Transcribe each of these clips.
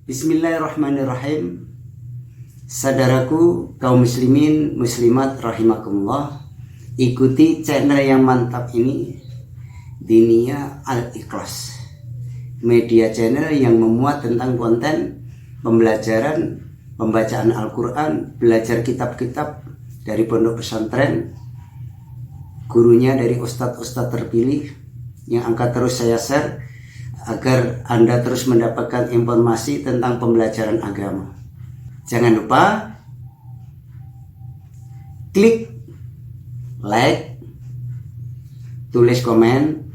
Bismillahirrahmanirrahim. Saudaraku kaum muslimin muslimat rahimakumullah, ikuti channel yang mantap ini, Diniyah Al-Ikhlas, media channel yang memuat tentang konten pembelajaran pembacaan Al-Quran, belajar kitab-kitab dari pondok pesantren, gurunya dari ustadz-ustadz terpilih yang akan terus saya share agar Anda terus mendapatkan informasi tentang pembelajaran agama. Jangan lupa klik like, tulis komen,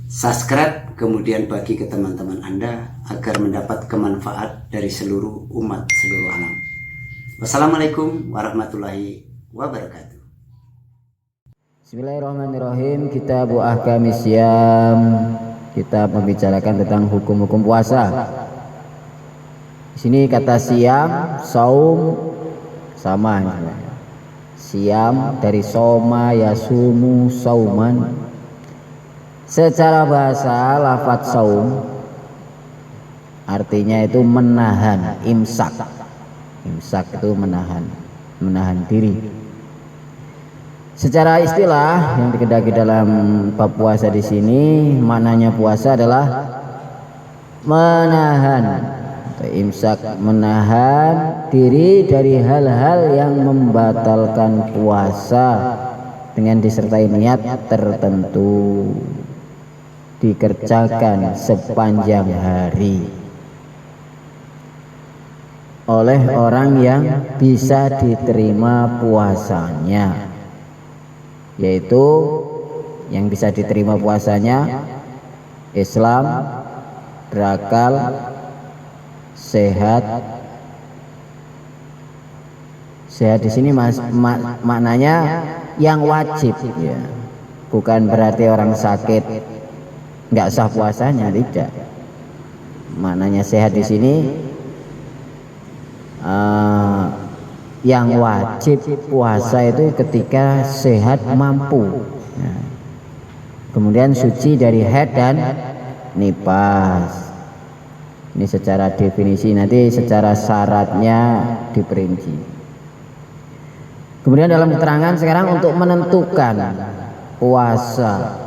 subscribe, kemudian bagi ke teman-teman Anda agar mendapat kemanfaat dari seluruh umat, seluruh alam. Wassalamualaikum warahmatullahi wabarakatuh. Bismillahirrahmanirrahim. Kitab Ahkamis Syiyam. Kita membicarakan tentang hukum-hukum puasa. Di sini kata siam, saum sama. Siam dari soma yasumu sauman. Secara bahasa lafadz saum artinya itu menahan, imsak. Imsak itu menahan diri. Secara istilah yang dikehendaki dalam bab puasa di sini, maknanya puasa adalah menahan atau imsak, menahan diri dari hal-hal yang membatalkan puasa dengan disertai niat tertentu dikerjakan sepanjang hari oleh orang yang bisa diterima puasanya, yaitu yang bisa diterima puasanya Islam, berakal, sehat. Sehat di sini maknanya yang wajib, ya. Bukan berarti orang sakit nggak sah puasanya, tidak. Maknanya sehat di sini yang wajib puasa itu ketika sehat mampu, nah, kemudian suci dari haid dan nifas. Ini secara definisi, nanti secara syaratnya diperinci. Kemudian dalam keterangan sekarang untuk menentukan puasa,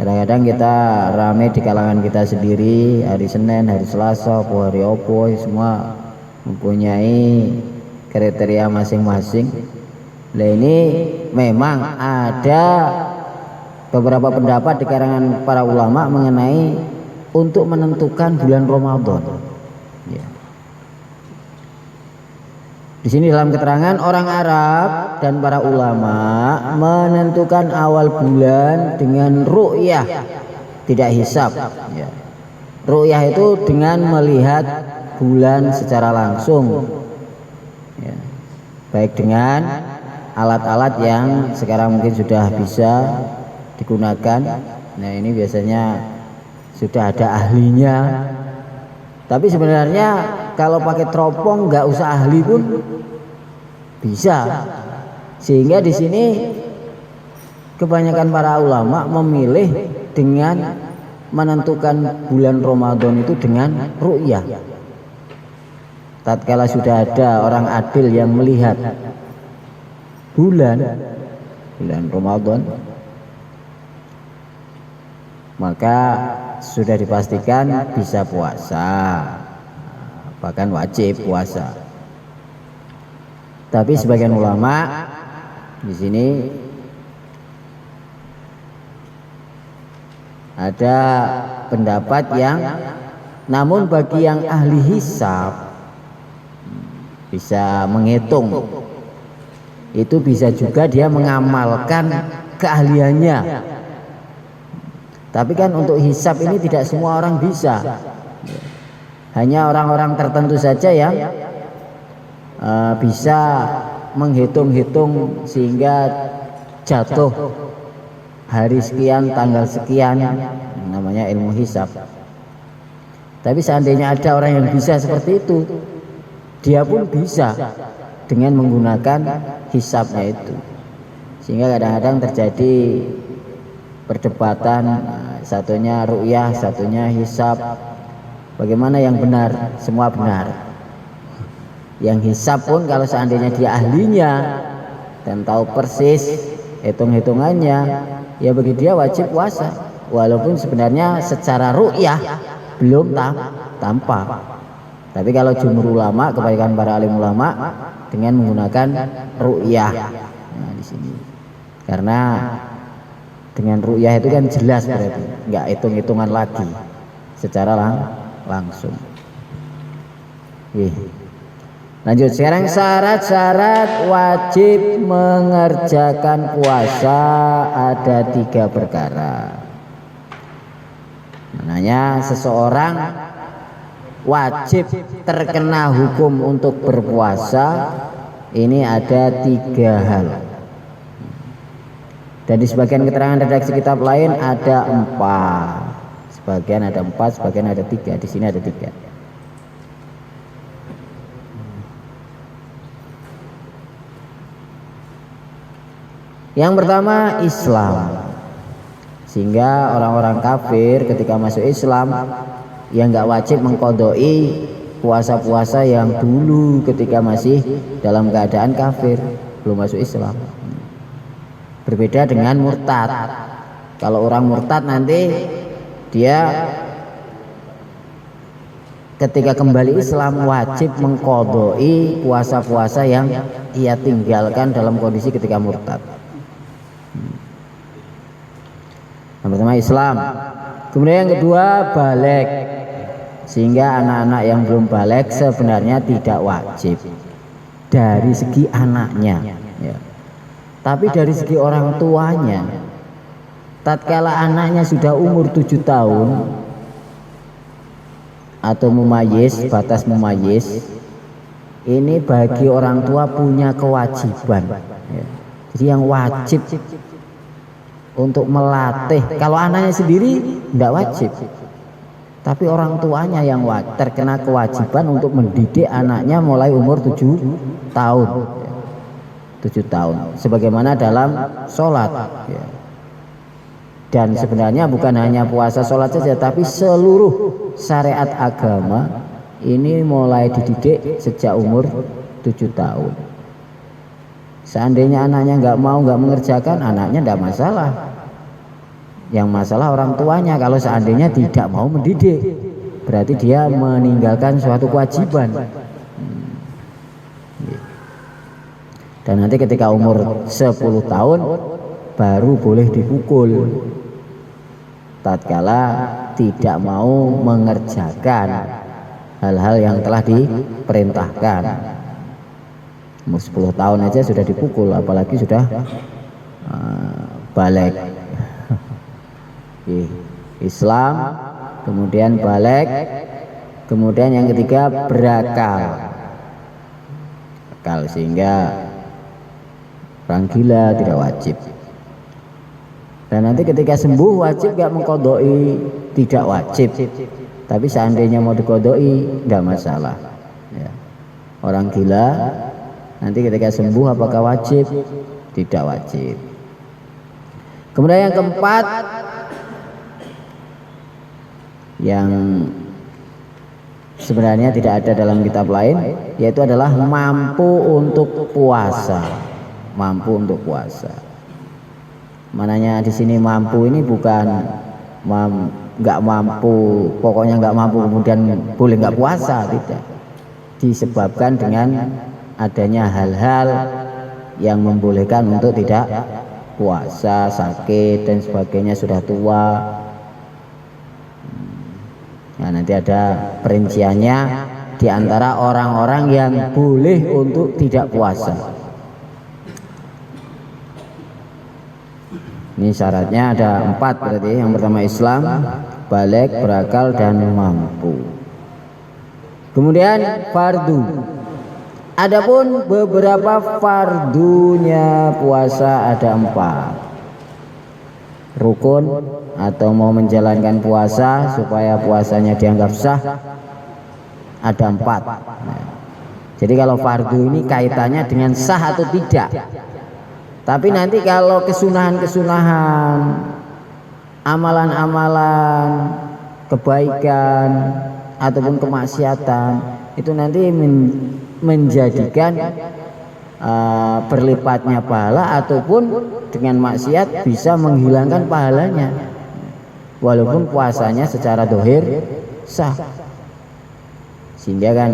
kadang-kadang kita ramai di kalangan kita sendiri, hari Senin, hari Selasa, hari Opo, semua mempunyai kriteria masing-masing. Nah, ini memang ada beberapa pendapat di kalangan para ulama mengenai untuk menentukan bulan Ramadan. Ya. Di sini dalam keterangan orang Arab dan para ulama menentukan awal bulan dengan ru'yah, tidak hisab. Ya. Ru'yah itu dengan melihat bulan secara langsung, ya, baik dengan alat-alat yang sekarang mungkin sudah bisa digunakan. Nah, ini biasanya sudah ada ahlinya, tapi sebenarnya kalau pakai teropong nggak usah ahli pun bisa. Sehingga di sini kebanyakan para ulama memilih dengan menentukan bulan Ramadan itu dengan ru'yah. Tatkala sudah ada orang adil yang melihat bulan Ramadan, maka sudah dipastikan bisa puasa, bahkan wajib puasa. Tapi sebagian ulama di sini ada pendapat yang, namun bagi yang ahli hisab bisa menghitung, itu bisa juga dia mengamalkan keahliannya. Tapi kan untuk hisab ini tidak semua orang bisa, hanya orang-orang tertentu saja yang bisa menghitung-hitung sehingga jatuh hari sekian, tanggal sekian, namanya ilmu hisab. Tapi seandainya ada orang yang bisa seperti itu, dia pun bisa dengan menggunakan hisabnya itu. Sehingga kadang-kadang terjadi perdebatan, satunya ru'yah, satunya hisab. Bagaimana yang benar? Semua benar. Yang hisab pun kalau seandainya dia ahlinya dan tahu persis hitung-hitungannya, ya bagi dia wajib puasa. Walaupun sebenarnya secara ru'yah belum tampak. Tapi kalau jumhur ulama, kebanyakan para alim ulama dengan menggunakan ru'yah. Nah, di sini. Karena dengan ru'yah itu kan jelas berarti, nggak hitung-hitungan lagi secara langsung. Lanjut sekarang syarat-syarat wajib mengerjakan puasa ada 3 perkara. Maknanya seseorang wajib terkena hukum untuk berpuasa ini ada 3 hal. Dan di sebagian keterangan redaksi kitab lain ada 4. Sebagian ada 4, sebagian ada 3. Di sini ada 3. Yang pertama Islam. Sehingga orang-orang kafir ketika masuk Islam yang nggak wajib mengqodoi puasa-puasa yang dulu ketika masih dalam keadaan kafir, belum masuk Islam. Berbeda dengan murtad. Kalau orang murtad nanti dia ketika kembali Islam wajib mengqodoi puasa-puasa yang ia tinggalkan dalam kondisi ketika murtad. Yang pertama Islam. Kemudian yang kedua baligh. Sehingga anak-anak yang belum baligh sebenarnya tidak wajib dari segi anaknya, ya. Tapi dari segi orang tuanya, tatkala anaknya sudah umur 7 tahun atau mumayyiz, batas mumayyiz, ini bagi orang tua punya kewajiban, ya. Jadi yang wajib untuk melatih. Kalau anaknya sendiri tidak wajib, tapi orang tuanya yang terkena kewajiban untuk mendidik anaknya mulai umur 7 tahun. 7 tahun sebagaimana dalam sholat, ya. Dan sebenarnya bukan hanya puasa sholat saja, tapi seluruh syariat agama ini mulai dididik sejak umur 7 tahun. Seandainya anaknya nggak mengerjakan, anaknya tidak masalah. Yang masalah orang tuanya. Kalau seandainya tidak mau mendidik, berarti dia meninggalkan suatu kewajiban. Dan nanti ketika umur 10 tahun baru boleh dipukul tatkala tidak mau mengerjakan hal-hal yang telah diperintahkan. Umur 10 tahun aja sudah dipukul, apalagi sudah baligh. Islam, kemudian baligh, kemudian yang ketiga berakal. Sehingga orang gila tidak wajib. Dan nanti ketika sembuh wajib gak mengqodoi? Tidak wajib. Tapi seandainya mau diqodoi tidak masalah, ya. Orang gila nanti ketika sembuh apakah wajib? Tidak wajib. Kemudian yang keempat, yang sebenarnya tidak ada dalam kitab lain, yaitu adalah mampu untuk puasa. Mampu untuk puasa. Mananya di sini mampu ini bukan nggak mampu, pokoknya nggak mampu kemudian boleh nggak puasa, tidak. Disebabkan dengan adanya hal-hal yang membolehkan untuk tidak puasa, sakit dan sebagainya, sudah tua. Nah, nanti ada perinciannya di antara orang-orang yang boleh untuk tidak puasa. Ini syaratnya ada 4 berarti. Yang pertama Islam, baligh, berakal dan mampu. Kemudian fardu. Adapun beberapa fardunya puasa ada 4. Rukun atau mau menjalankan puasa supaya puasanya dianggap sah ada 4. Nah, jadi kalau fardu ini kaitannya dengan sah atau tidak. Tapi nanti kalau kesunahan-kesunahan amalan-amalan kebaikan ataupun kemaksiatan itu nanti menjadikan berlipatnya pahala, ataupun dengan maksiat bisa menghilangkan pahalanya walaupun puasanya secara dohir sah. Sehingga kan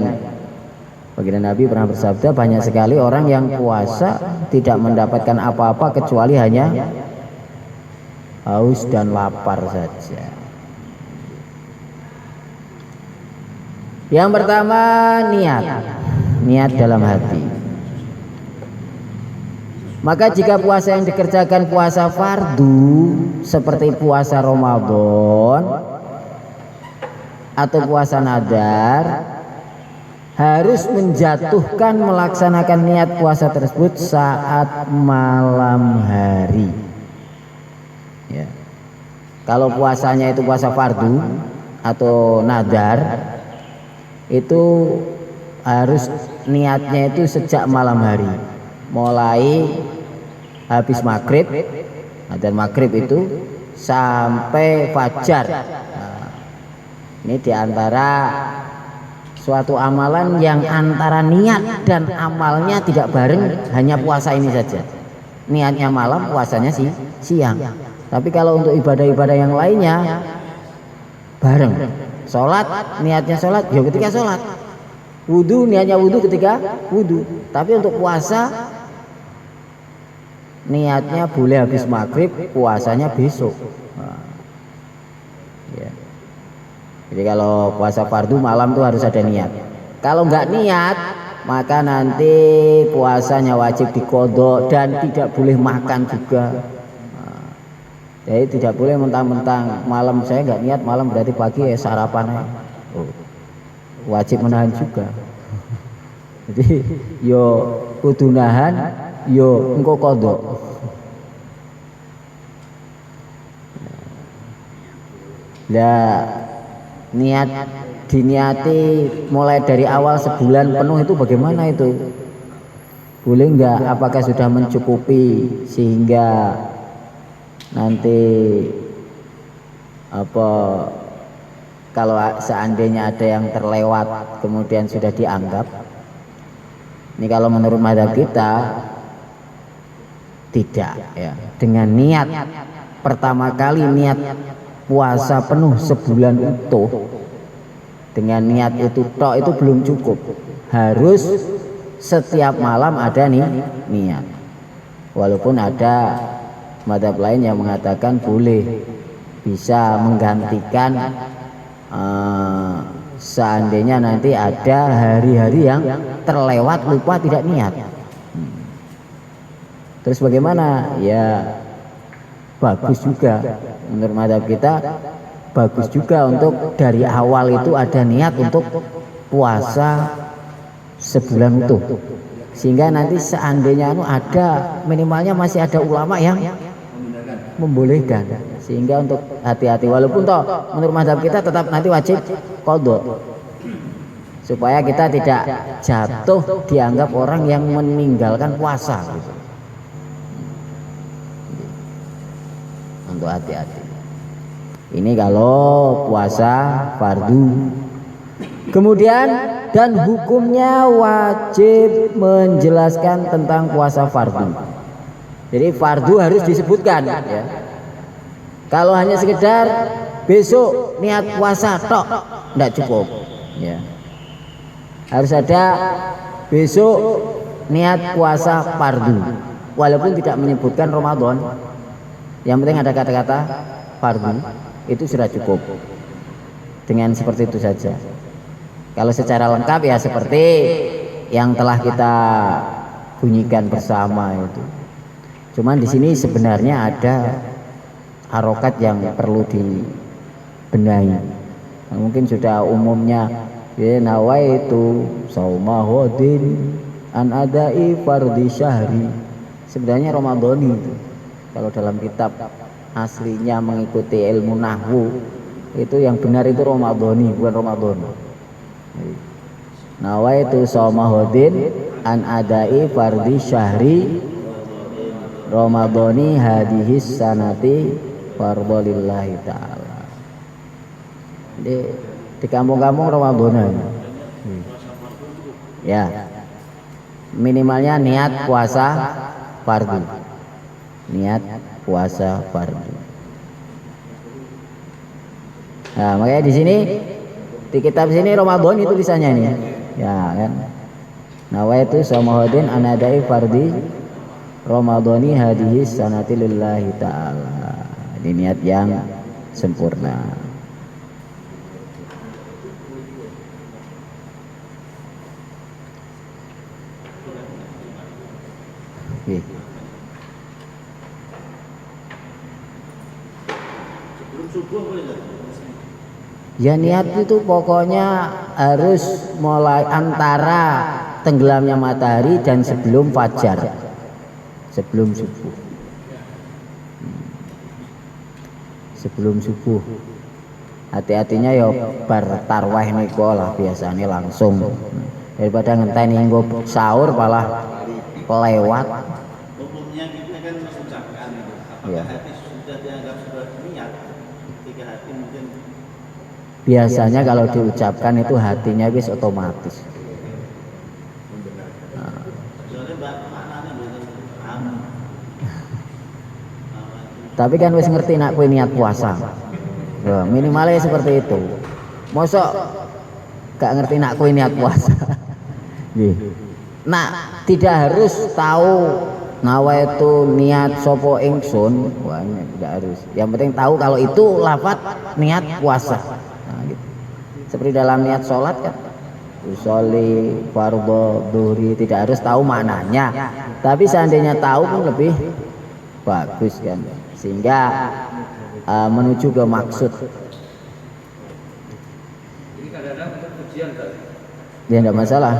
baginda Nabi pernah bersabda, banyak sekali orang yang puasa tidak mendapatkan apa-apa kecuali hanya haus dan lapar saja. Yang pertama, niat dalam hati. Maka jika puasa yang dikerjakan puasa fardu seperti puasa Ramadan atau puasa nadar, harus menjatuhkan melaksanakan niat puasa tersebut saat malam hari. Ya. Kalau puasanya itu puasa fardu atau nadar, itu harus niatnya itu sejak malam hari, mulai habis maghrib, adzan maghrib itu sampai fajar. Nah, ini diantara suatu amalan yang antara niat dan amalnya tidak bareng, hanya puasa ini saja. Niatnya malam, puasanya siang. Tapi kalau untuk ibadah-ibadah yang lainnya bareng. Sholat, niatnya sholat, ya ketika sholat. Wudu, niatnya wudu ketika wudu. Tapi untuk puasa, niatnya boleh habis maghrib, puasanya besok. Nah, ya. Jadi kalau puasa fardu malam tuh harus ada niat. Kalau nggak niat, maka nanti puasanya wajib diqodho dan tidak boleh makan juga. Nah, jadi tidak boleh mentang-mentang malam saya nggak niat, malam berarti pagi ya sarapan. Oh, wajib menahan juga. Jadi yo kudu nahan, yo engko qodho. Lah niat diniati mulai dari awal sebulan penuh itu bagaimana itu? Boleh enggak? Apakah sudah mencukupi sehingga nanti kalau seandainya ada yang terlewat kemudian sudah dianggap? Ini kalau menurut mazhab kita tidak, ya. Dengan niat pertama kali niat puasa penuh sebulan utuh, dengan niat itu tok itu belum cukup, harus setiap malam ada niat. Walaupun ada mazhab lain yang mengatakan boleh, bisa menggantikan seandainya nanti ada hari-hari yang terlewat lupa tidak niat. Terus bagaimana? Ya bagus juga menurut mazhab kita, bagus juga untuk dari awal itu ada niat untuk puasa sebulan utuh, sehingga nanti seandainya ada minimalnya masih ada ulama yang membolehkan, sehingga untuk hati-hati. Walaupun toh menurut mazhab kita tetap nanti wajib qodho, supaya kita tidak jatuh dianggap orang yang meninggalkan puasa gitu. Untuk hati-hati. Ini kalau puasa fardu. Kemudian dan hukumnya wajib menjelaskan tentang puasa fardu. Jadi fardu harus disebutkan, ya. Kalau hanya sekedar besok niat puasa tok tidak cukup, ya. Harus ada besok niat puasa fardu, walaupun tidak menyebutkan Ramadan. Yang penting ada kata-kata fardu, itu sudah cukup. Dengan seperti itu saja. Kalau secara lengkap ya seperti yang telah kita bunyikan bersama itu. Cuman di sini sebenarnya ada harokat yang perlu dibenahi. Mungkin sudah umumnya ya nawaitu sauma hodin an adai fardhi syahri. Sebenarnya Ramadhani itu. Kalau dalam kitab aslinya mengikuti ilmu nahwu itu yang benar itu Ramadhani, bukan Ramadan. Nawaitu sauma hodin an adai fardhi syahri Ramadhani hadihis sanati fardhu lillahi ta'ala. Di kampung-kampung Ramadan. Ya. Minimalnya niat puasa fardu. Niat puasa fardu. Nah, makanya di sini di kitab sini Ramadan itu tulisannya ini. Ya kan. Nawaitu samahodin anadai fardi Ramadhani hadihi sanati lillahi ta'ala. Ini niat yang sempurna. Oke. Ya niat itu pokoknya harus mulai antara tenggelamnya matahari dan sebelum fajar, sebelum subuh. Sebelum subuh. Hati-hatinya ya bar tarwah niko lah biasanya langsung. Daripada ngenteni nggo sahur malah kelewat. Umumnya kita kan mengucapkan itu. Apakah Ya. hati sudah dianggap sebagai niat? Ketika hati mungkin Biasanya kalau diucapkan itu hatinya wis otomatis. soalnya maknanya belum paham. Tapi kan wis ngerti nak kowe niat puasa. Ya, minimalnya seperti itu. Mosok gak ngerti nak kowe niat puasa. Nggih. Nah, tidak harus tahu nawaitu niat sopo ingsun, wah tidak harus. Yang penting tahu kalau itu lafaz niat puasa. Nah, gitu. Seperti dalam niat sholat kan, usolli fardhu dhuhri, tidak harus tahu maknanya. Tapi seandainya tahu pun lebih bagus kan, sehingga menuju ke maksud. Ini kadang-kadang pujian kan. Ya tidak masalah.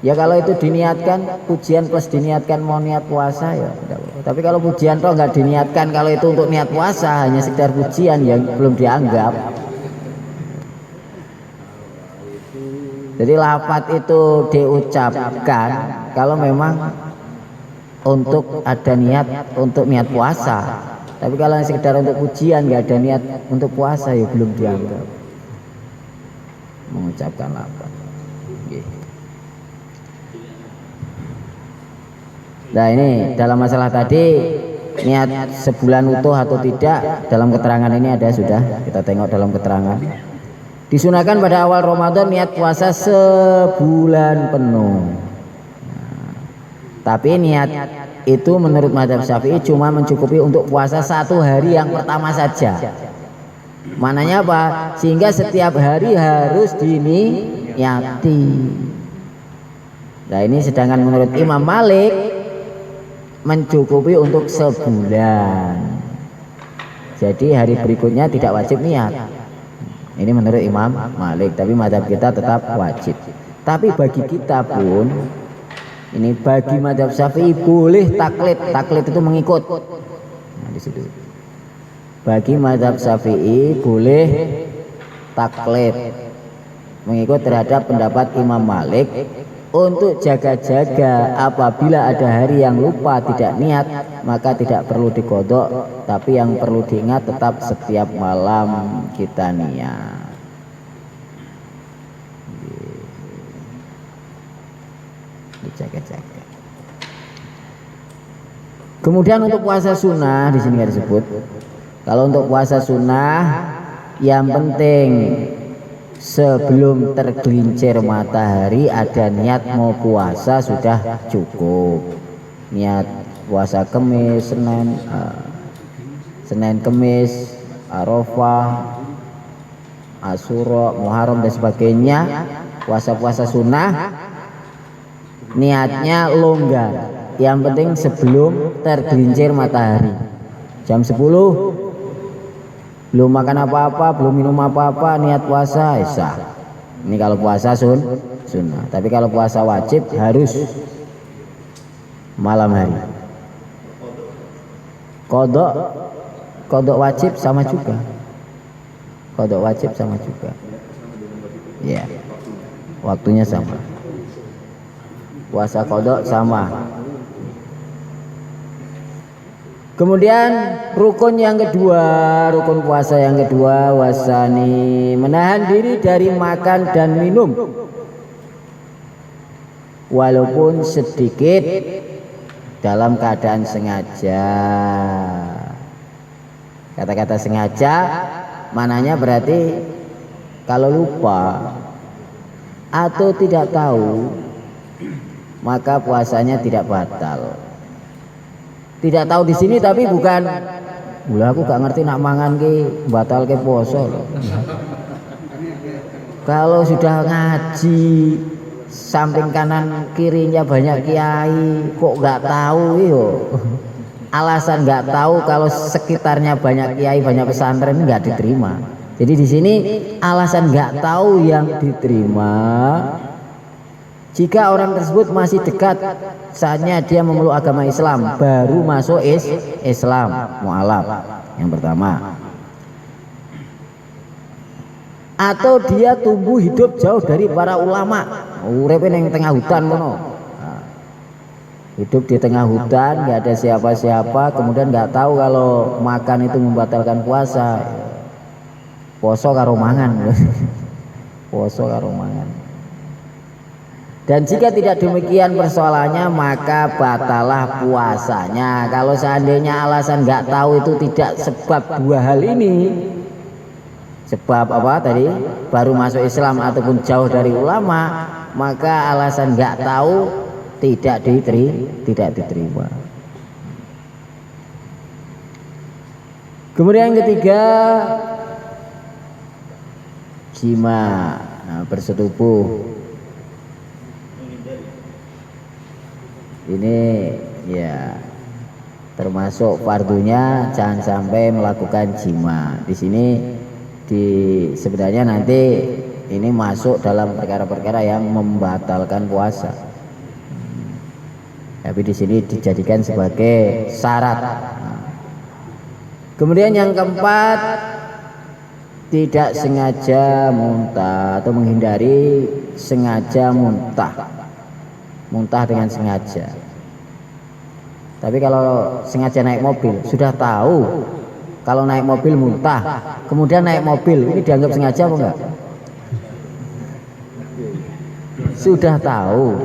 Ya kalau itu diniatkan pujian plus diniatkan mau niat puasa ya tidak apa-apa. Tapi kalau pujian toh nggak diniatkan, kalau itu untuk niat puasa hanya sekedar pujian yang belum dianggap. Jadi lafaz itu diucapkan kalau memang untuk ada niat untuk niat puasa. Tapi kalau sekedar untuk pujian nggak ada niat untuk puasa ya belum dianggap mengucapkan lafaz. Nah ini dalam masalah tadi niat sebulan utuh atau tidak, dalam keterangan ini ada sudah kita tengok dalam keterangan. Disunahkan pada awal Ramadan niat puasa sebulan penuh. Nah, tapi niat itu menurut mazhab Syafi'i cuma mencukupi untuk puasa 1 hari yang pertama saja. Mananya apa? Sehingga setiap hari harus diniati. Nah ini sedangkan menurut Imam Malik mencukupi untuk sebulan. Jadi hari berikutnya tidak wajib niat. Ini menurut Imam Malik, tapi mazhab kita tetap wajib. Tapi bagi kita pun, ini bagi mazhab Syafi'i boleh taklid. Taklid itu mengikut. Nah, di situ. Bagi mazhab Syafi'i boleh taklid, mengikut terhadap pendapat Imam Malik. Untuk jaga-jaga apabila ada hari yang lupa tidak niat, maka tidak perlu dikodok, tapi yang perlu diingat tetap setiap malam kita niat. Dijaga-jaga. Kemudian untuk puasa sunnah di sini nggak disebut. Kalau untuk puasa sunnah yang penting sebelum tergelincir matahari ada niat mau puasa sudah cukup. Niat puasa Kemis, Senin Kemis, Arafah, Asyura, Muharram dan sebagainya, puasa-puasa sunnah niatnya longgar. Yang penting sebelum tergelincir matahari. Jam 10 belum makan apa-apa, belum minum apa-apa, niat puasa sah. Ini kalau puasa sunnah. Tapi kalau puasa wajib harus malam hari. Kodok wajib sama juga. Kodok wajib sama juga. Ya, waktunya sama. Puasa kodok sama. Kemudian rukun yang kedua, rukun puasa yang kedua, wasani, menahan diri dari makan dan minum walaupun sedikit dalam keadaan sengaja. Kata-kata sengaja mananya berarti kalau lupa atau tidak tahu maka puasanya tidak batal. Tidak tahu di sini tapi bukan, "Mula aku gak ngerti nak mangan ki batal ke poso." Kalau sudah ngaji samping kanan kirinya banyak kiai kok gak tahu yo. Alasan nggak tahu kalau sekitarnya banyak kiai, banyak pesantren nggak diterima. Jadi di sini alasan nggak tahu yang diterima jika orang tersebut masih dekat saatnya dia memeluk agama Islam, baru masuk Islam, mu'alaf yang pertama. Atau dia tumbuh hidup jauh dari para ulama, uripin yang tengah hutan kono. Hidup di tengah hutan, nggak ada siapa-siapa, kemudian nggak tahu kalau makan itu membatalkan puasa. Poso karo mangan. Poso karo mangan. Dan jika tidak demikian persoalannya, maka batalah puasanya. Kalau seandainya alasan nggak tahu itu tidak sebab dua hal ini, sebab apa tadi, baru masuk Islam ataupun jauh dari ulama, maka alasan nggak tahu tidak diterima. Kemudian yang ketiga, jima, bersetubuh. Ini ya termasuk fardunya jangan sampai melakukan jima. Di sini sebenarnya nanti ini masuk dalam perkara-perkara yang membatalkan puasa. Tapi di sini dijadikan sebagai syarat. Kemudian yang keempat, tidak sengaja muntah atau menghindari sengaja muntah. Muntah dengan sengaja. Tapi kalau sengaja naik mobil, sudah tahu kalau naik mobil muntah, kemudian naik mobil, ini dianggap sengaja apa enggak? Sudah tahu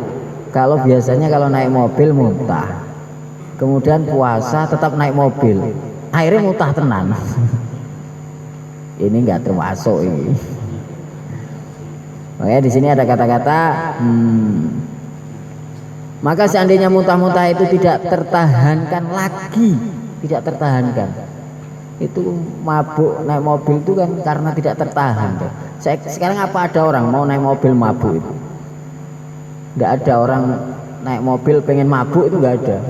kalau biasanya kalau naik mobil muntah, kemudian puasa tetap naik mobil, akhirnya muntah tenan. Ini enggak termasuk ini. Makanya di sini ada kata-kata maka seandainya muntah-muntah itu tidak tertahankan lagi, tidak tertahankan, itu mabuk naik mobil itu kan karena tidak tertahan. Sekarang apa ada orang mau naik mobil mabuk itu? Nggak ada orang naik mobil pengen mabuk itu, nggak ada.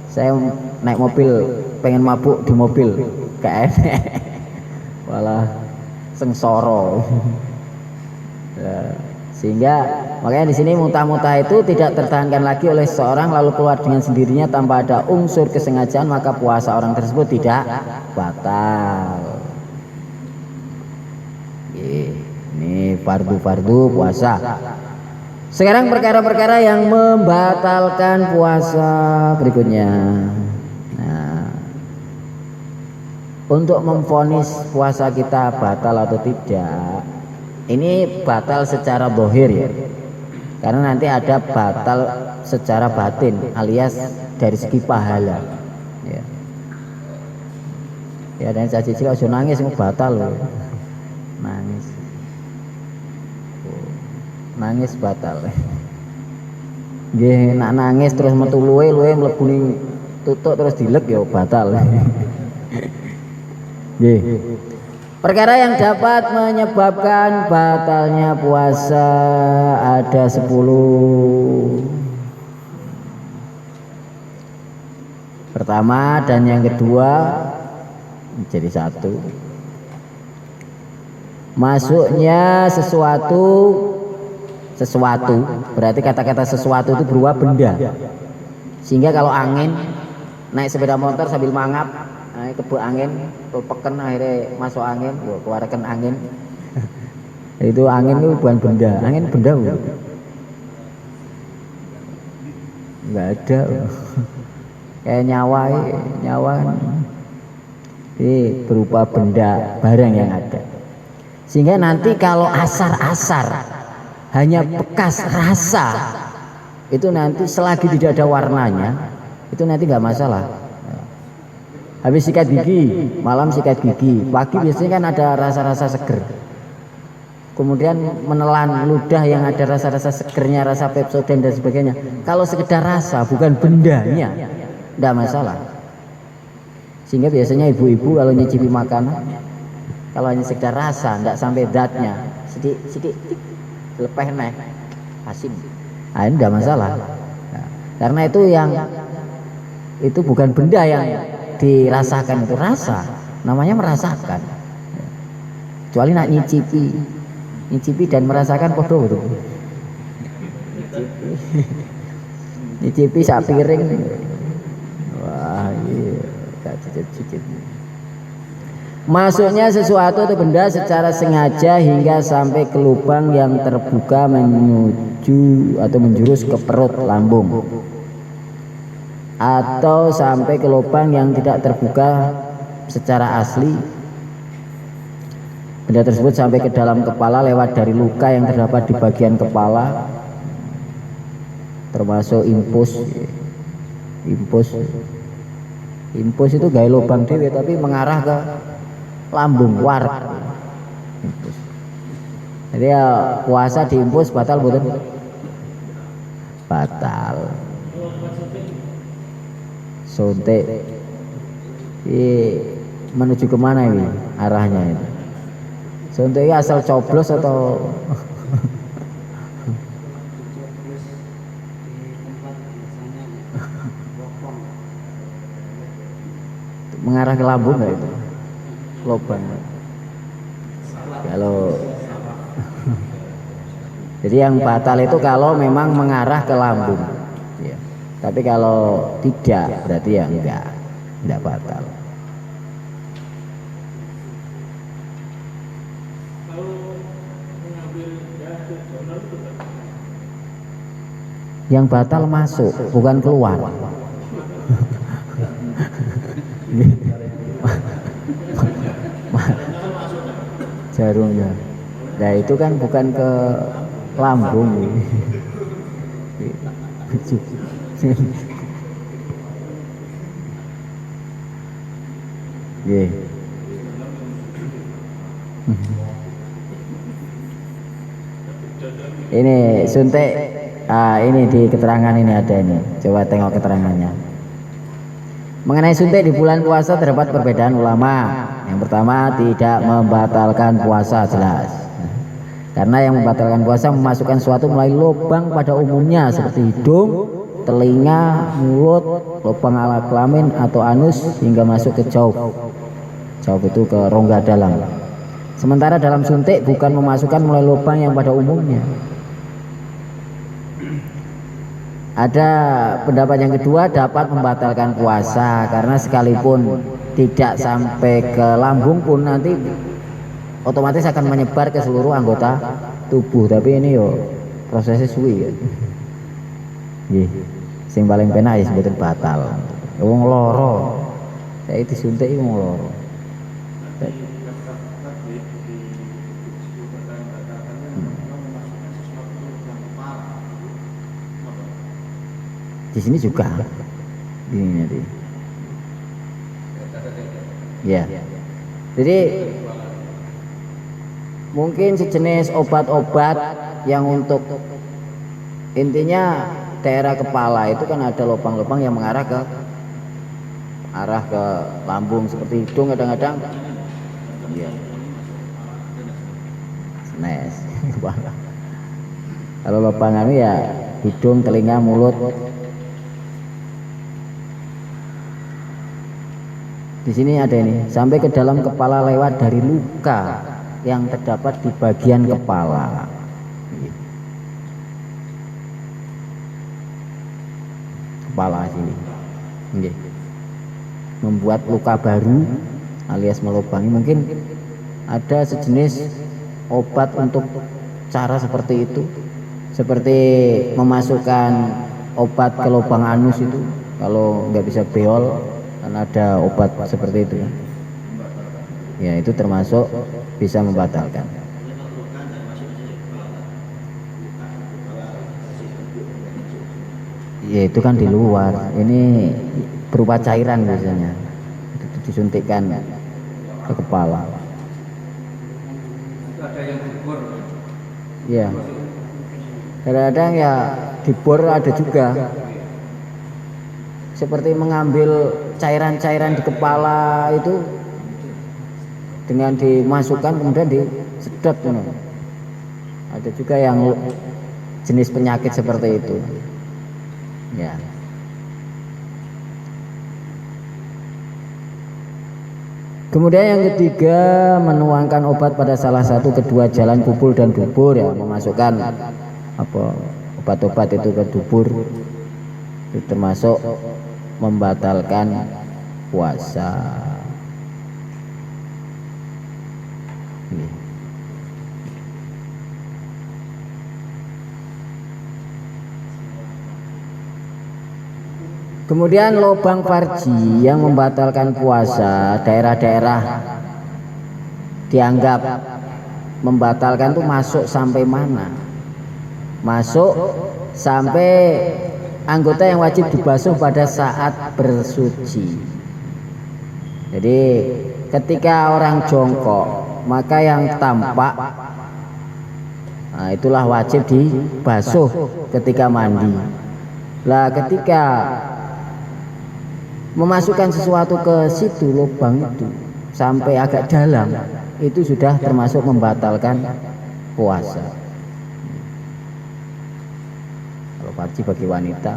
Saya naik mobil pengen mabuk di mobil, gak enak, malah sengsoro. Sehingga makanya di sini muntah-muntah itu tidak tertahankan lagi oleh seorang lalu keluar dengan sendirinya tanpa ada unsur kesengajaan, maka puasa orang tersebut tidak batal. Ini fardu-fardu puasa. Sekarang perkara-perkara yang membatalkan puasa berikutnya. Nah, untuk memvonis puasa kita batal atau tidak, ini batal secara zahir ya, karena nanti ada batal secara batin alias dari segi pahala ya. Ya dan saya cicil aja nangis mau batal loh. Nangis batal. Nggih, nak nangis terus metu luwe mlebu ning tutuk terus dilek ya batal. Nggih. Perkara yang dapat menyebabkan batalnya puasa ada 10. Pertama dan yang kedua menjadi 1. Masuknya sesuatu, berarti kata-kata sesuatu itu berupa benda. Sehingga kalau angin, naik sepeda motor sambil mangap, kebuk angin, peken akhirnya masuk angin, keluarkan angin. Itu angin itu bukan benda, angin benda bukan? Enggak ada. kayak nyawa kan ini berupa benda barang yang ada, sehingga nanti kalau asar-asar hanya bekas rasa itu nanti selagi tidak ada warnanya itu nanti nggak masalah. Habis sikat gigi, malam sikat gigi, pagi biasanya kan ada rasa-rasa seger, kemudian menelan ludah yang ada rasa-rasa segernya, rasa Pepsodent dan sebagainya. Kalau sekedar rasa bukan bendanya tidak masalah. Sehingga biasanya ibu-ibu kalau nyicipi makanan, kalau hanya sekedar rasa tidak sampai zatnya, sedikit lepeh naik asin, nah, ini tidak masalah. Nah, karena itu bukan benda yang dirasakan, itu rasa, namanya merasakan. Kecuali nak nyicipi dan merasakan podo itu. Nyicipi sak piring, wah iya, gak cicit-cicit. Masuknya sesuatu atau benda secara sengaja hingga sampai ke lubang yang terbuka menuju atau menjurus ke perut lambung, atau sampai ke lubang yang tidak terbuka secara asli. Benda tersebut sampai ke dalam kepala lewat dari luka yang terdapat di bagian kepala, termasuk impus itu gaya lubang dewe tapi mengarah ke lambung war. Jadi ya puasa diimpus batal betul? Batal. Suntik ini menuju kemana ini arahnya ini? Suntik asal coblos atau mengarah ke lambung nggak itu? Lubang. Kalau jadi yang batal itu kalau memang mengarah ke lambung. Ya. Tapi kalau tidak berarti ya enggak batal. Yang batal masuk bukan keluar. Jarumnya. Nah itu kan bukan ke lambung. Yeah. Ini suntik, ini di keterangan ini ada ini. Coba tengok keterangannya. Mengenai suntik di bulan puasa terdapat perbedaan ulama. Yang pertama, tidak membatalkan puasa jelas. Karena yang membatalkan puasa memasukkan suatu melalui lubang pada umumnya seperti hidung, telinga, mulut, lubang alat kelamin atau anus hingga masuk ke jauf. Jauf itu ke rongga dalam. Sementara dalam suntik bukan memasukkan melalui lubang yang pada umumnya. Ada pendapat yang kedua, dapat membatalkan puasa karena sekalipun tidak sampai ke lambung pun nanti otomatis akan menyebar ke seluruh anggota tubuh. Tapi ini yo prosesnya suwi ya. Sing paling penak ya sebutin batal. Wong loro. Saya disuntik wong loro. Di sini juga ini nanti ya, jadi mungkin sejenis obat-obat yang untuk intinya daerah kepala itu kan ada lubang-lubang yang mengarah ke lambung seperti hidung kadang-kadang ya. Nes kalau lubang itu ya hidung, telinga, mulut. Di sini ada ini, sampai ke dalam kepala lewat dari luka yang terdapat di bagian kepala. Kepala sini. Membuat luka baru alias melubangi. Mungkin ada sejenis obat untuk cara seperti itu. Seperti memasukkan obat ke lubang anus itu. kalau nggak bisa beol kan ada obat seperti itu kan. Ya itu termasuk bisa membatalkan. Ya itu kan di luar, ini berupa cairan biasanya, itu disuntikkan ke kepala. Ada yang dibor. Ya, kadang-kadang ya dibor ada juga, seperti mengambil cairan-cairan di kepala itu dengan dimasukkan kemudian disedot. Ada juga yang jenis penyakit seperti itu. Ya. Kemudian yang ketiga, menuangkan obat pada salah satu kedua jalan pupul dan dubur, ya, memasukkan obat-obat itu ke dubur, itu termasuk membatalkan puasa. Kemudian lubang farji yang membatalkan puasa, daerah-daerah dianggap membatalkan itu masuk sampai mana? Masuk sampai anggota yang wajib dibasuh pada saat bersuci. Jadi ketika orang jongkok, maka yang tampak, nah, itulah wajib dibasuh ketika mandi. Lah ketika memasukkan sesuatu ke situ, lubang itu sampai agak dalam, itu sudah termasuk membatalkan puasa. Kalau farji bagi wanita,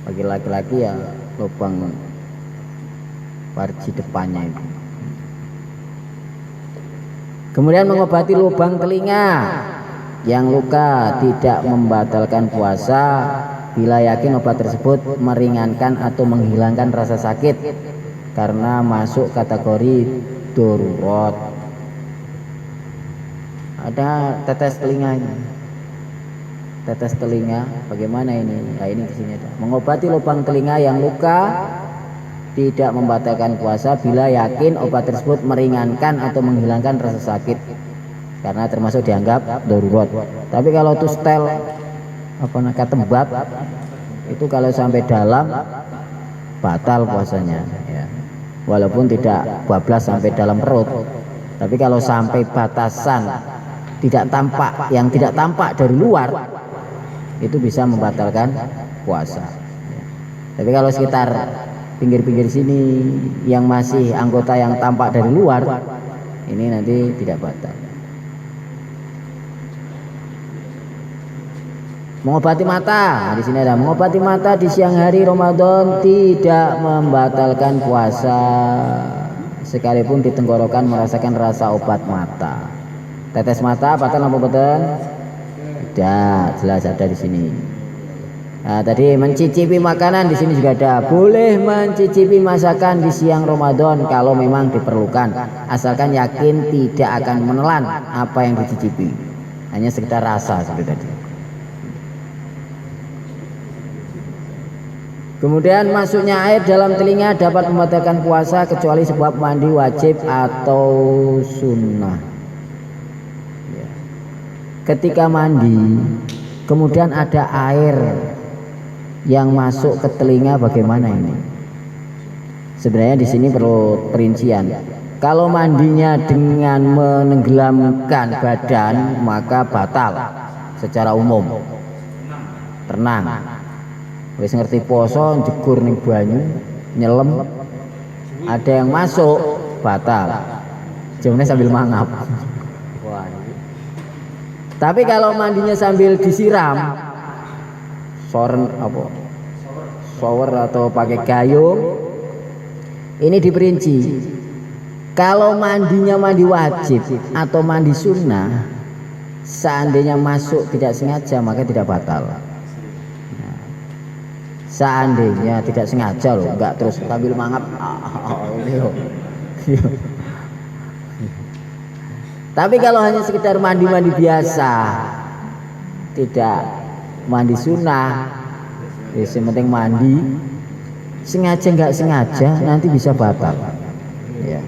bagi laki-laki ya lubang farji depannya itu. Kemudian mengobati lubang telinga yang luka tidak membatalkan puasa bila yakin obat tersebut meringankan atau menghilangkan rasa sakit karena masuk kategori darurat. Ada tetes telinga ini. Tetes telinga bagaimana ini? Nah, ini di sini ada. Mengobati lubang telinga yang luka tidak membatalkan puasa bila yakin obat tersebut meringankan atau menghilangkan rasa sakit karena termasuk dianggap darurat. Tapi kalau itu stel ketembat, itu kalau sampai dalam batal puasanya, ya. Walaupun tidak bablas sampai dalam perut, tapi kalau sampai batasan tidak tampak, yang tidak tampak dari luar, itu bisa membatalkan puasa, ya. Tapi kalau sekitar pinggir-pinggir sini yang masih anggota yang tampak dari luar, ini nanti tidak batal. Mengobati mata, nah, di sini ada mengobati mata di siang hari Ramadan tidak membatalkan puasa sekalipun di tenggorokan merasakan rasa obat mata. Tetes mata batal apa betul? Tidak, jelas ada di sini. Nah, tadi mencicipi makanan di sini juga ada. Boleh mencicipi masakan di siang Ramadan kalau memang diperlukan, asalkan yakin tidak akan menelan apa yang dicicipi. Hanya sekedar rasa seperti tadi. Kemudian masuknya air dalam telinga dapat membatalkan puasa kecuali sebab mandi wajib atau sunnah. Ya. Ketika mandi, kemudian ada air yang masuk ke telinga, bagaimana ini? Sebenarnya di sini perlu perincian. Kalau mandinya dengan menenggelamkan badan maka batal secara umum. Renang. Wis ngerti poso jegur ning banyu nyelem ada yang masuk batal. Jamane sambil mangap. Wah. Tapi kalau mandinya sambil disiram shower atau pakai gayung, ini diperinci. Kalau mandinya mandi wajib atau mandi sunnah, seandainya masuk tidak sengaja maka tidak batal. Seandainya tidak sengaja loh, enggak terus sambil mangap. Tapi kalau hanya sekedar mandi-mandi biasa, tidak mandi sunnah, yang penting mandi, sengaja nggak sengaja nanti bisa batal. Ya.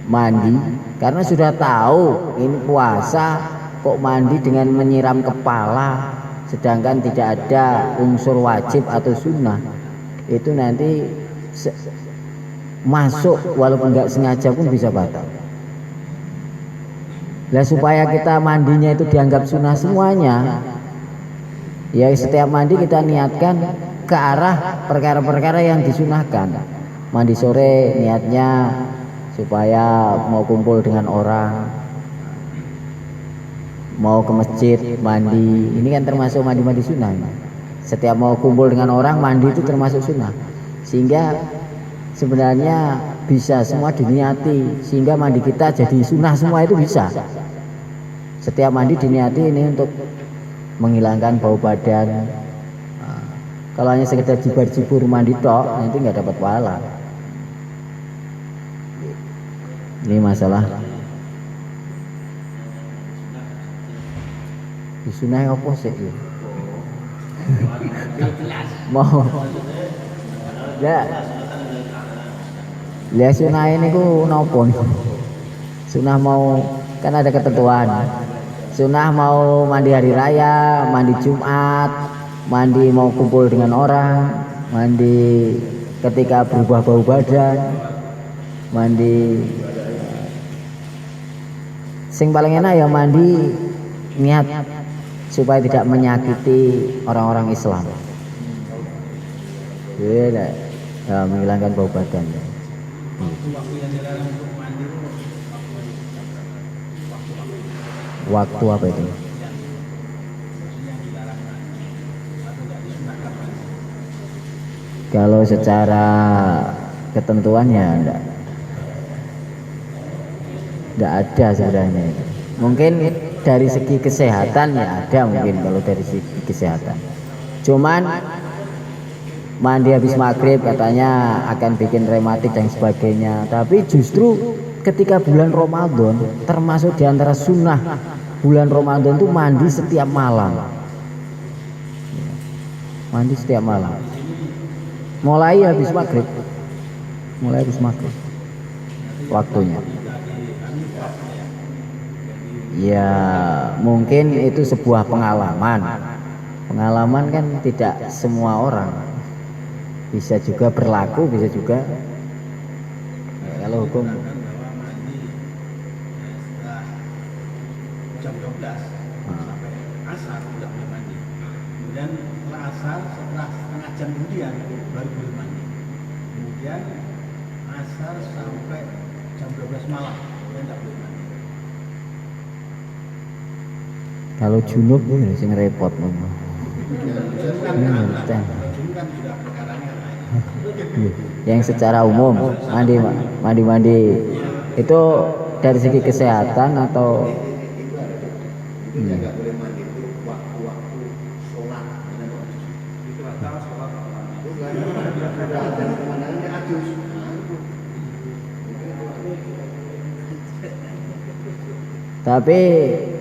Mandi karena sudah tahu ini puasa kok mandi dengan menyiram kepala sedangkan tidak ada unsur wajib atau sunnah, itu nanti masuk walaupun nggak sengaja pun bisa batal. Nah, supaya kita mandinya itu dianggap sunnah semuanya, ya setiap mandi kita niatkan ke arah perkara-perkara yang disunahkan. Mandi sore niatnya supaya mau kumpul dengan orang, mau ke masjid mandi, ini kan termasuk mandi-mandi sunnah. Setiap mau kumpul dengan orang mandi itu termasuk sunnah, sehingga sebenarnya bisa semua diniati, sehingga mandi kita jadi sunnah semua itu bisa. Setiap mandi diniati ini untuk menghilangkan bau badan. Kalau hanya sekedar jibar-jibur mandi tok nanti nggak dapat pahala. Ini masalah sunah apa sih? Mau ya lihat sunah ini ku nopo nih? Sunah mau kan ada ketentuan. Sunah mau mandi hari raya, mandi Jumat, mandi mau kumpul dengan orang, mandi ketika berubah bau badan, mandi sing paling enak ya mandi niat supaya tidak menyakiti orang-orang Islam. Beda, ya, menghilangkan bau badan. Waktu apa itu? Kalau secara ketentuannya enggak ada sebenarnya. Mungkin dari segi kesehatan ya ada mungkin kalau dari segi kesehatan. Cuman mandi habis maghrib katanya akan bikin rematik dan sebagainya. Tapi justru ketika bulan Ramadan termasuk diantara sunnah bulan Ramadan itu mandi setiap malam. Mandi setiap malam. Mulai habis maghrib. Waktunya. Ya mungkin itu sebuah pengalaman kan tidak semua orang bisa juga berlaku, bisa juga ya, kalau hukum jam 12 sampai asar udah boleh mandi, kemudian setelah asar setelah setengah jam kemudian baru boleh mandi, kemudian asar sampai jam 12 malam tidak boleh mandi. kalau junub ini sing repot monggo. Yang secara umum mandi itu dari segi kesehatan atau tapi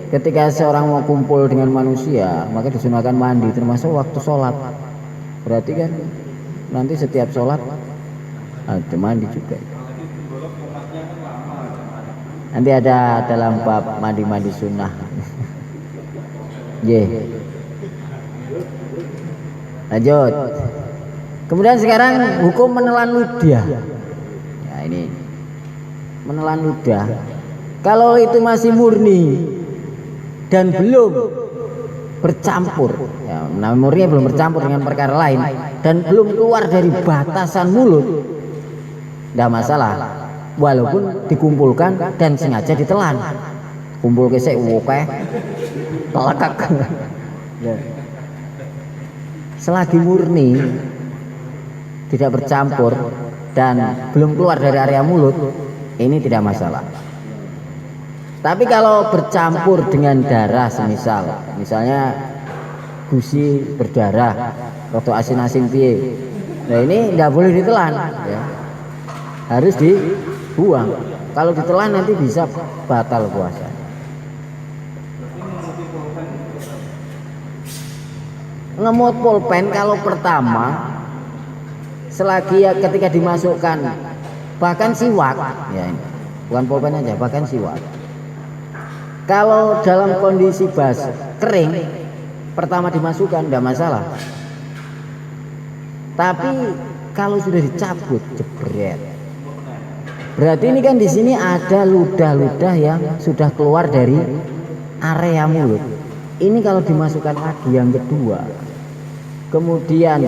ketika seorang mau kumpul dengan manusia maka disunahkan mandi termasuk waktu sholat. Berarti kan nanti setiap sholat ada mandi juga. Nanti ada dalam bab mandi sunnah. Lanjut. Kemudian sekarang hukum menelan ludah. Ya ini menelan ludah. Kalau itu masih murni dan belum bercampur, ya, murninya belum bercampur dengan perkara lain dan belum keluar dari batasan mulut, tidak masalah. Walaupun dikumpulkan dan sengaja ditelan, kumpul kesek woke, telakak. Selagi murni tidak bercampur dan belum keluar dari area mulut, ini tidak masalah. Tapi kalau bercampur dengan darah, misalnya gusi berdarah, atau asin-asin piye, nah ini tidak boleh ditelan, ya. Harus dibuang. Kalau ditelan nanti bisa batal puasa. ngemut pulpen kalau pertama selagi ya ketika dimasukkan, bahkan siwak ya ini bukan pulpen aja, bahkan siwak kalau dalam kondisi basah kering pertama dimasukkan tidak masalah, tapi kalau sudah dicabut jebret, berarti ini kan di sini ada ludah-ludah yang sudah keluar dari area mulut. Ini kalau dimasukkan lagi yang kedua, kemudian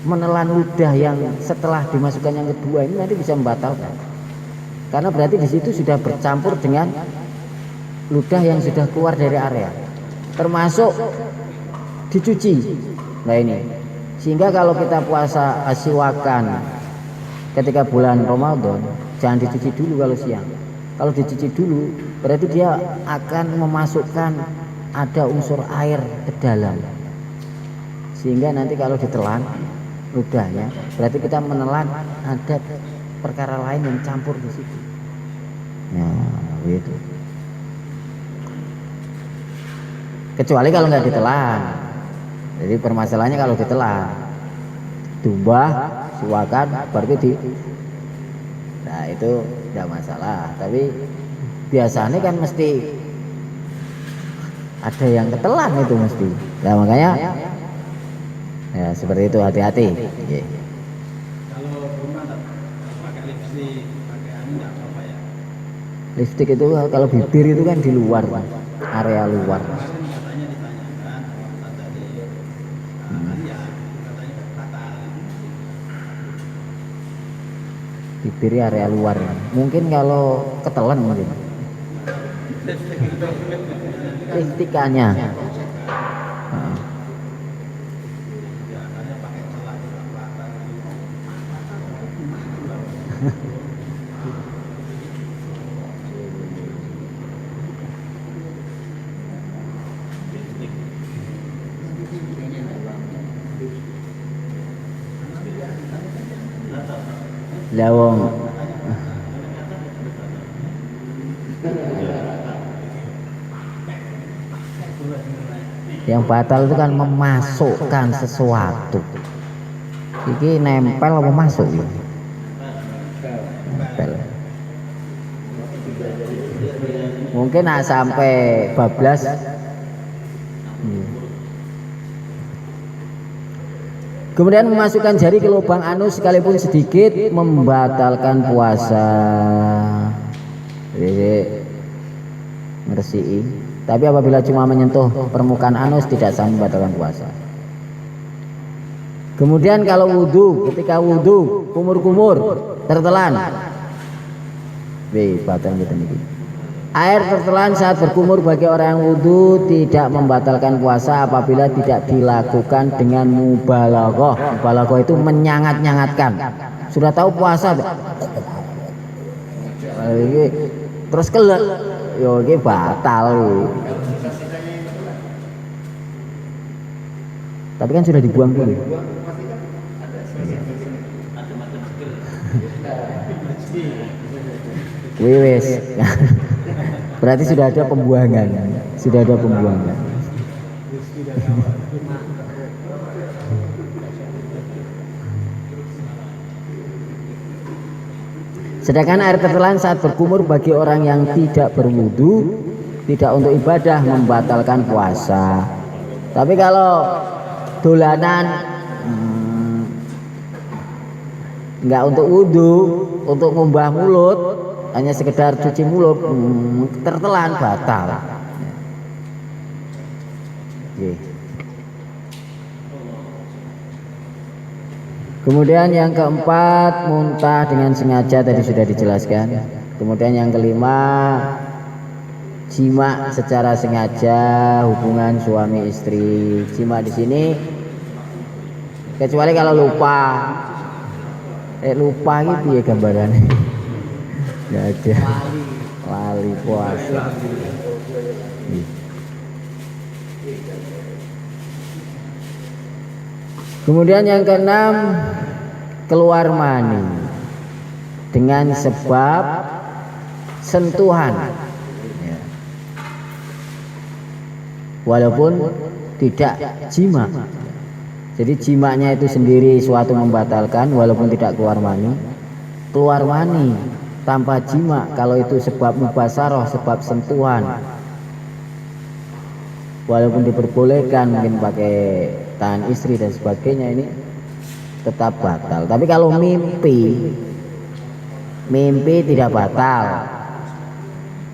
menelan ludah yang setelah dimasukkan yang kedua, ini nanti bisa membatalkan, karena berarti di situ sudah bercampur dengan ludah yang sudah keluar dari area, termasuk dicuci. Nah ini, sehingga kalau kita puasa siwakan ketika bulan Ramadan jangan dicuci dulu kalau siang. Kalau dicuci dulu berarti dia akan memasukkan ada unsur air ke dalam, sehingga nanti kalau ditelan ludahnya berarti kita menelan ada perkara lain yang campur di situ. Ya, gitu. Kecuali kalau nggak ditelan. Jadi permasalahannya kalau ditelan, tumbah, siwakan, berarti di, nah itu tidak masalah. Tapi biasanya kan mesti ada yang ketelan itu mesti. Nah makanya ya seperti itu, hati-hati. Yeah. Kalau rumah pakai lipstick, pakai anu nggak apa-apa ya. Lipstick itu kalau bibir itu kan di luar, area luar. Kemarin katanya ditanyakan sama tadi ya katanya batal. Bibir area luar. Mungkin kalau ketelan mungkin. Lipstikannya. Nah. Lawong. Yang batal itu kan memasukkan sesuatu. Ini nempel apa masuk ya? Nempel. Mungkin sampai bablas. Kemudian memasukkan jari ke lubang anus sekalipun sedikit membatalkan puasa. Jadi ngersiin. Tapi apabila cuma menyentuh permukaan anus tidak sah membatalkan puasa. Kemudian kalau wudhu, ketika wudhu kumur-kumur tertelan, batal gitu nih. Air tertelan saat berkumur bagi orang yang wudhu tidak membatalkan puasa apabila tidak dilakukan dengan mubalaghah. Mubalaghah itu menyangat-nyangatkan. Sudah tahu puasa, terus kelek, yo ini batal. Tapi kan sudah dibuang dulu. Wes. Berarti sudah ada pembuangan. Sudah ada pembuangan. Sedangkan air tertelan saat berkumur bagi orang yang tidak berwudu, tidak untuk ibadah, membatalkan puasa. Tapi kalau dolanan enggak untuk wudu, untuk ngumbah mulut, hanya sekedar cuci mulut, tertelan batal. Kemudian yang keempat, muntah dengan sengaja, tadi sudah dijelaskan. Kemudian yang kelima, jima secara sengaja, hubungan suami istri. Jima di sini kecuali kalau lupa. Lupa gitu ya gambarannya. Nggak ada. Lali puasa. Kemudian yang keenam, keluar mani dengan sebab sentuhan, walaupun tidak jima. Jadi jimanya itu sendiri suatu membatalkan walaupun tidak keluar mani. Keluar mani tanpa jima kalau itu sebab mubasaroh, sebab sentuhan, walaupun diperbolehkan mungkin pakai tangan istri dan sebagainya, ini tetap batal. Tapi kalau mimpi tidak batal.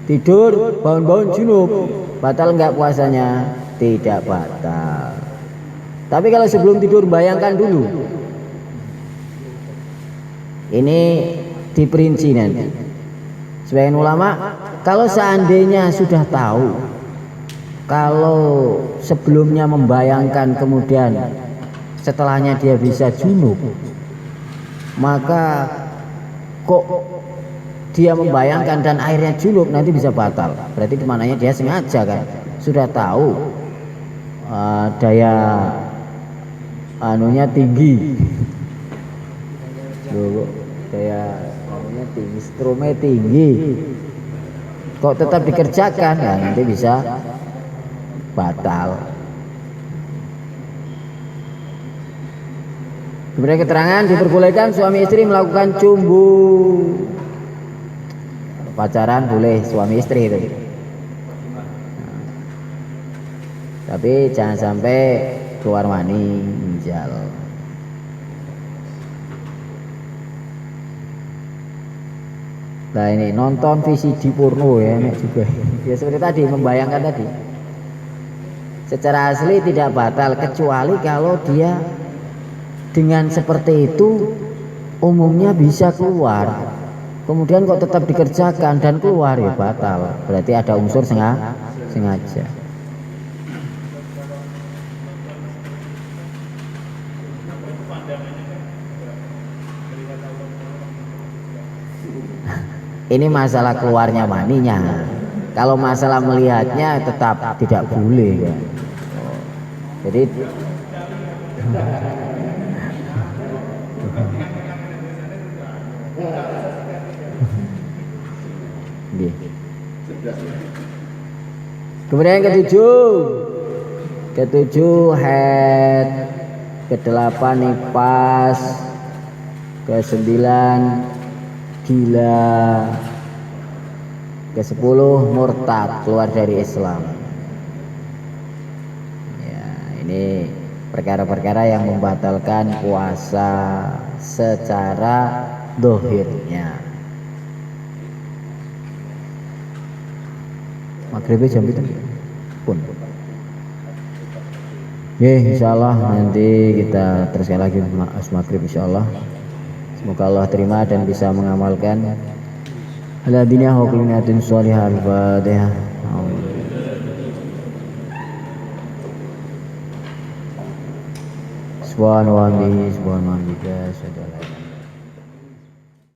Tidur bangun-bangun junub, batal enggak puasanya? Tidak batal. Tapi kalau sebelum tidur bayangkan dulu. Ini diperinci nanti. Sebagian ulama kalau seandainya sudah tahu, kalau sebelumnya membayangkan kemudian setelahnya dia bisa junub, maka kok dia membayangkan dan akhirnya junub, nanti bisa batal. Berarti maknanya dia sengaja kan, sudah tahu daya anunya tinggi, daya anunya tinggi, strome tinggi, kok tetap dikerjakan, ya nanti bisa batal. Kemudian keterangan diperbolehkan suami istri melakukan cumbu. Pacaran boleh suami istri itu. Tapi jangan sampai keluar mani, injal. Nah ini nonton VCD porno ya, enak juga. Ya seperti tadi membayangkan tadi. Secara asli tidak batal kecuali kalau dia dengan seperti itu umumnya bisa keluar. Kemudian kok tetap dikerjakan dan keluar, ya batal. Berarti ada unsur sengaja. Ini masalah keluarnya maninya. Kalau masalah melihatnya tetap tidak boleh ya. Jadi kemudian ketujuh haid, kedelapan nifas, kesembilan gila, kesepuluh murtad, keluar dari Islam. Ya, ini perkara-perkara yang membatalkan puasa secara dohirnya. Maghribnya jam itu pun. Insyaallah nanti kita teruskan lagi maghrib insyaallah. Semoga Allah terima dan bisa mengamalkan. Ala diniyah wa kulinatin sholihah al-fatihah. Subhanallah wa bihamdihi, subhanallah wa bihamdihi.